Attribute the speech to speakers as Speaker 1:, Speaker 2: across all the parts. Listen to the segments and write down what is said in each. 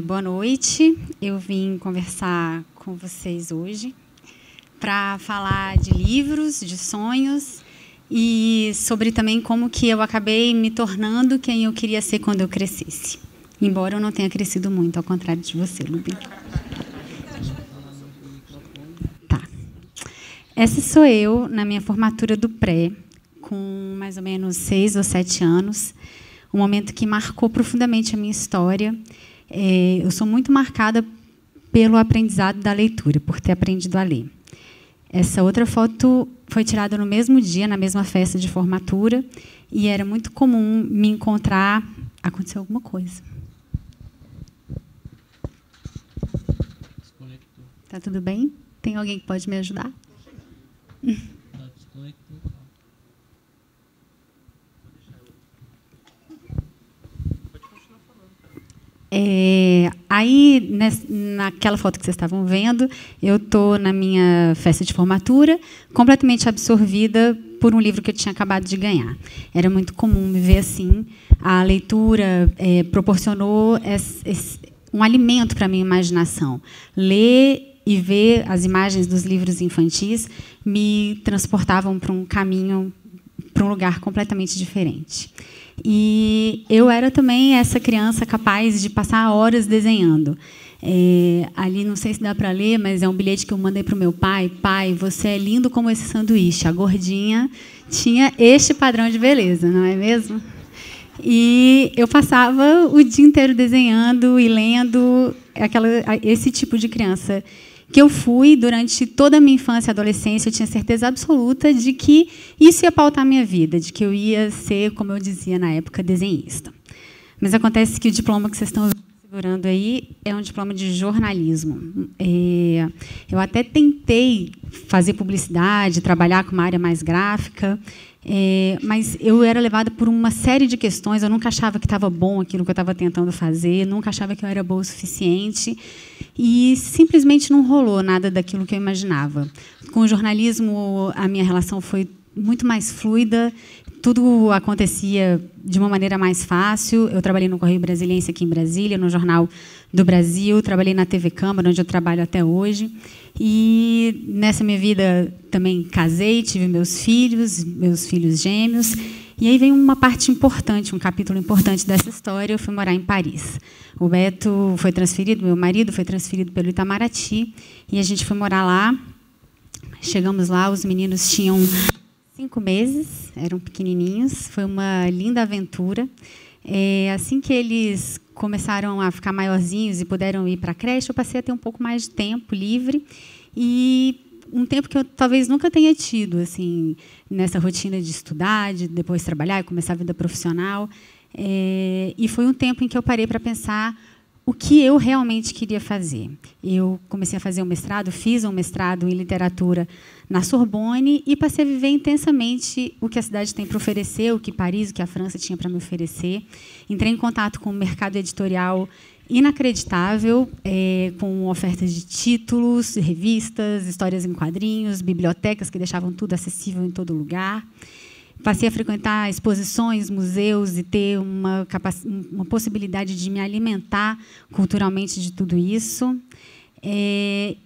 Speaker 1: Boa noite. Eu vim conversar com vocês hoje para falar de livros, de sonhos e sobre também como que eu acabei me tornando quem eu queria ser quando eu crescesse. Embora eu não tenha crescido muito, ao contrário de você, Lubi. Tá. Essa sou eu na minha formatura do pré, com mais ou menos 6 ou 7 anos. Um momento que marcou profundamente a minha história. Eu sou muito marcada pelo aprendizado da leitura, por ter aprendido a ler. Essa outra foto foi tirada no mesmo dia, na mesma festa de formatura, e era muito comum me encontrar... Aconteceu alguma coisa. Tá tudo bem? Tem alguém que pode me ajudar? Aí, naquela foto que vocês estavam vendo, eu estou na minha festa de formatura, completamente absorvida por um livro que eu tinha acabado de ganhar. Era muito comum me ver assim. A leitura proporcionou um alimento para a minha imaginação. Ler e ver as imagens dos livros infantis me transportavam para um caminho, para um lugar completamente diferente. E eu era também essa criança capaz de passar horas desenhando. Ali, não sei se dá para ler, mas é um bilhete que eu mandei para o meu pai. Pai, você é lindo como esse sanduíche. A gordinha tinha este padrão de beleza, não é mesmo? E eu passava o dia inteiro desenhando e lendo, esse tipo de criança que eu fui durante toda a minha infância e adolescência. Eu tinha certeza absoluta de que isso ia pautar a minha vida, de que eu ia ser, como eu dizia na época, desenhista. Mas acontece que o diploma que vocês estão segurando aí é um diploma de jornalismo. Eu até tentei fazer publicidade, trabalhar com uma área mais gráfica, mas eu era levada por uma série de questões. Eu nunca achava que estava bom aquilo que eu estava tentando fazer, nunca achava que eu era boa o suficiente, e simplesmente não rolou nada daquilo que eu imaginava. Com o jornalismo, a minha relação foi muito mais fluida, tudo acontecia de uma maneira mais fácil. Eu trabalhei no Correio Brasiliense aqui em Brasília, no Jornal do Brasil, trabalhei na TV Câmara, onde eu trabalho até hoje. E nessa minha vida também casei, tive meus filhos gêmeos. E aí vem uma parte importante, um capítulo importante dessa história. Eu fui morar em Paris. O Beto foi transferido, meu marido foi transferido pelo Itamaraty, e a gente foi morar lá. Chegamos lá, os meninos tinham 5 meses, eram pequenininhos. Foi uma linda aventura. Assim que eles começaram a ficar maiorzinhos e puderam ir para a creche, eu passei a ter um pouco mais de tempo livre, e um tempo que eu talvez nunca tenha tido, assim, nessa rotina de estudar, de depois trabalhar e começar a vida profissional. E foi um tempo em que eu parei para pensar o que eu realmente queria fazer. Eu comecei a fazer um mestrado, fiz um mestrado em literatura na Sorbonne e passei a viver intensamente o que a cidade tem para oferecer, o que Paris, o que a França tinha para me oferecer. Entrei em contato com um mercado editorial inacreditável, com ofertas de títulos, revistas, histórias em quadrinhos, bibliotecas que deixavam tudo acessível em todo lugar. Passei a frequentar exposições, museus e ter uma possibilidade de me alimentar culturalmente de tudo isso.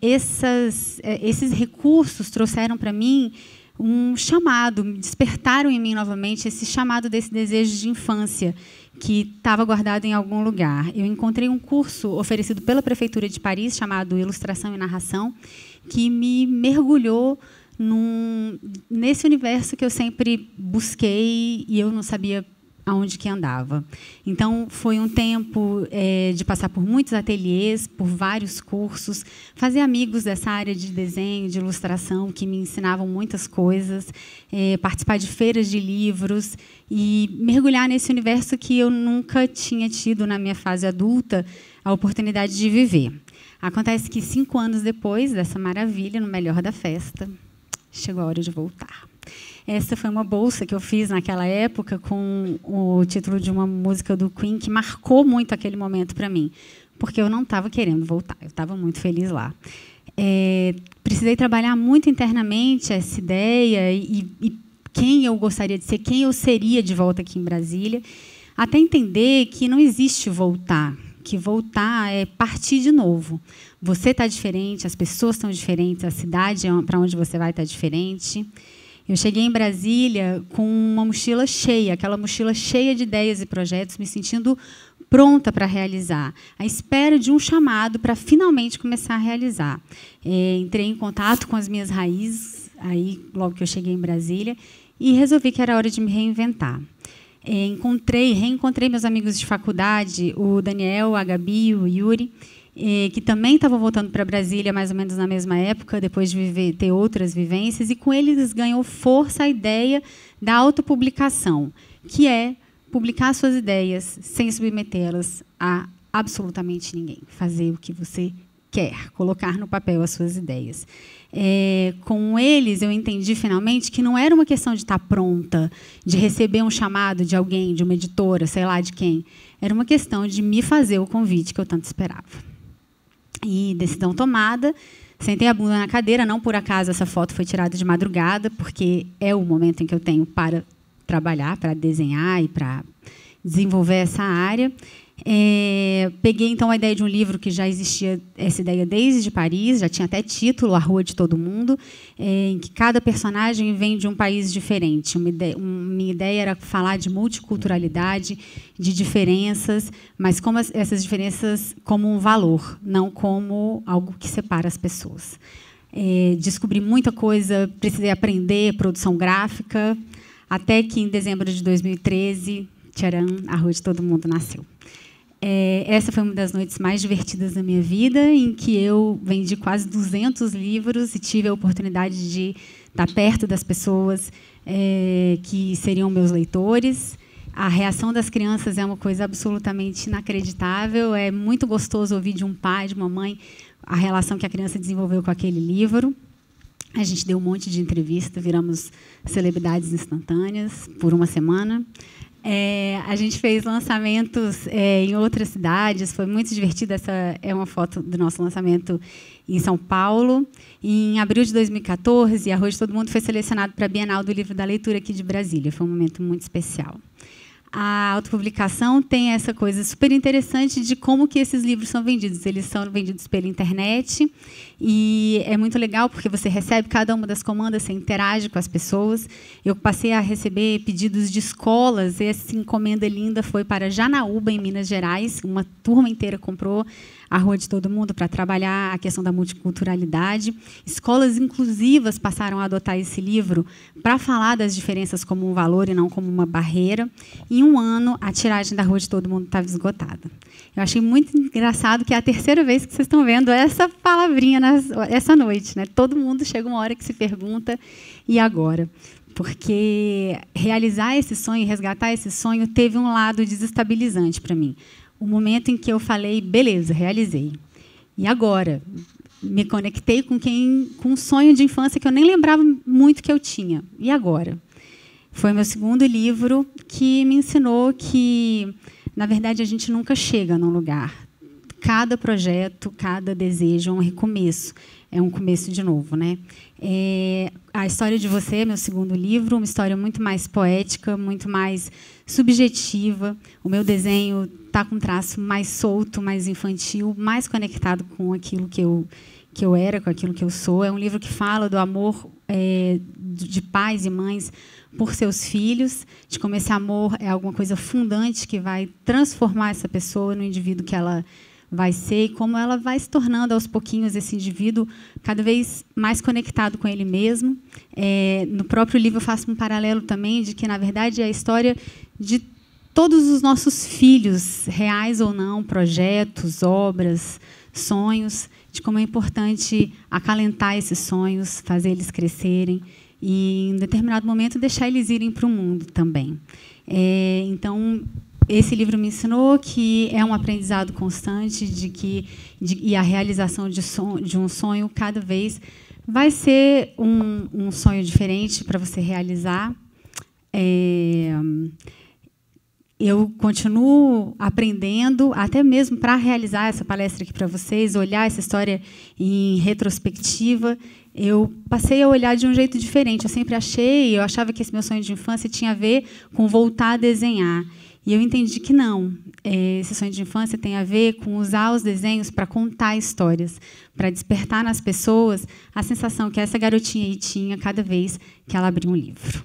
Speaker 1: Esses recursos trouxeram para mim um chamado, despertaram em mim novamente esse chamado desse desejo de infância que estava guardado em algum lugar. Eu encontrei um curso oferecido pela Prefeitura de Paris, chamado Ilustração e Narração, que me mergulhou nesse universo que eu sempre busquei e eu não sabia aonde que andava. Então, foi um tempo de passar por muitos ateliês, por vários cursos, fazer amigos dessa área de desenho, de ilustração, que me ensinavam muitas coisas, participar de feiras de livros e mergulhar nesse universo que eu nunca tinha tido, na minha fase adulta, a oportunidade de viver. Acontece que 5 anos depois dessa maravilha, no melhor da festa, chegou a hora de voltar. Essa foi uma bolsa que eu fiz naquela época com o título de uma música do Queen que marcou muito aquele momento para mim, porque eu não estava querendo voltar, eu estava muito feliz lá. Precisei trabalhar muito internamente essa ideia e quem eu gostaria de ser, quem eu seria de volta aqui em Brasília, até entender que não existe voltar, que voltar é partir de novo. Você está diferente, as pessoas estão diferentes, a cidade para onde você vai está diferente. Eu cheguei em Brasília com uma mochila cheia, aquela mochila cheia de ideias e projetos, me sentindo pronta para realizar, à espera de um chamado para finalmente começar a realizar. Entrei em contato com as minhas raízes, aí, logo que eu cheguei em Brasília, e resolvi que era hora de me reinventar. Reencontrei meus amigos de faculdade, o Daniel, a Gabi, o Yuri, que também estavam voltando para Brasília mais ou menos na mesma época, depois de ter outras vivências, e com eles ganhou força a ideia da autopublicação, que é publicar suas ideias sem submetê-las a absolutamente ninguém, fazer o que você quer, colocar no papel as suas ideias. Com eles, eu entendi finalmente que não era uma questão de estar pronta, de receber um chamado de alguém, de uma editora, sei lá de quem. Era uma questão de me fazer o convite que eu tanto esperava. E decisão tomada, sentei a bunda na cadeira, não por acaso essa foto foi tirada de madrugada, porque é o momento em que eu tenho para trabalhar, para desenhar e para desenvolver essa área. Peguei, então, a ideia de um livro que já existia, essa ideia desde Paris, já tinha até título, A Rua de Todo Mundo, em que cada personagem vem de um país diferente. Minha ideia era falar de multiculturalidade, de diferenças, mas como essas diferenças como um valor, não como algo que separa as pessoas. Descobri muita coisa, precisei aprender produção gráfica, até que, em dezembro de 2013, tcharam, A Rua de Todo Mundo nasceu. Essa foi uma das noites mais divertidas da minha vida, em que eu vendi quase 200 livros e tive a oportunidade de estar perto das pessoas que seriam meus leitores. A reação das crianças é uma coisa absolutamente inacreditável. É muito gostoso ouvir de um pai, de uma mãe, a relação que a criança desenvolveu com aquele livro. A gente deu um monte de entrevista, viramos celebridades instantâneas por uma semana. A gente fez lançamentos em outras cidades, foi muito divertido. Essa é uma foto do nosso lançamento em São Paulo. Em abril de 2014, A Rua de Todo Mundo foi selecionado para a Bienal do Livro da Leitura aqui de Brasília. Foi um momento muito especial. A autopublicação tem essa coisa super interessante de como que esses livros são vendidos. Eles são vendidos pela internet e é muito legal porque você recebe cada uma das comandas, você interage com as pessoas. Eu passei a receber pedidos de escolas. Essa encomenda linda foi para Janaúba, em Minas Gerais. Uma turma inteira comprou A Rua de Todo Mundo para trabalhar a questão da multiculturalidade. Escolas inclusivas passaram a adotar esse livro para falar das diferenças como um valor e não como uma barreira. Em um ano, a tiragem da Rua de Todo Mundo estava esgotada. Eu achei muito engraçado que é a terceira vez que vocês estão vendo essa palavrinha essa noite, né? Todo mundo chega uma hora que se pergunta, e agora? Porque realizar esse sonho, resgatar esse sonho, teve um lado desestabilizante para mim. O momento em que eu falei, beleza, realizei. E agora? Me conectei com um sonho de infância que eu nem lembrava muito que eu tinha. E agora? Foi meu segundo livro que me ensinou que, na verdade, a gente nunca chega num lugar. Cada projeto, cada desejo é um recomeço. É um começo de novo, né? A História de Você, meu segundo livro, uma história muito mais poética, muito mais subjetiva. O meu desenho está com um traço mais solto, mais infantil, mais conectado com aquilo que eu era, com aquilo que eu sou. É um livro que fala do amor de pais e mães por seus filhos, de como esse amor é alguma coisa fundante que vai transformar essa pessoa no indivíduo que ela vai ser, e como ela vai se tornando, aos pouquinhos, esse indivíduo cada vez mais conectado com ele mesmo. No próprio livro, eu faço um paralelo também de que, na verdade, é a história de todos os nossos filhos, reais ou não, projetos, obras, sonhos, de como é importante acalentar esses sonhos, fazer eles crescerem e, em determinado momento, deixar eles irem para o mundo também. Então, esse livro me ensinou que é um aprendizado constante e a realização de um sonho cada vez vai ser um sonho diferente para você realizar. Eu continuo aprendendo, até mesmo para realizar essa palestra aqui para vocês, olhar essa história em retrospectiva. Eu passei a olhar de um jeito diferente. Eu achava que esse meu sonho de infância tinha a ver com voltar a desenhar. E eu entendi que não. Esse sonho de infância tem a ver com usar os desenhos para contar histórias, para despertar nas pessoas a sensação que essa garotinha aí tinha cada vez que ela abria um livro.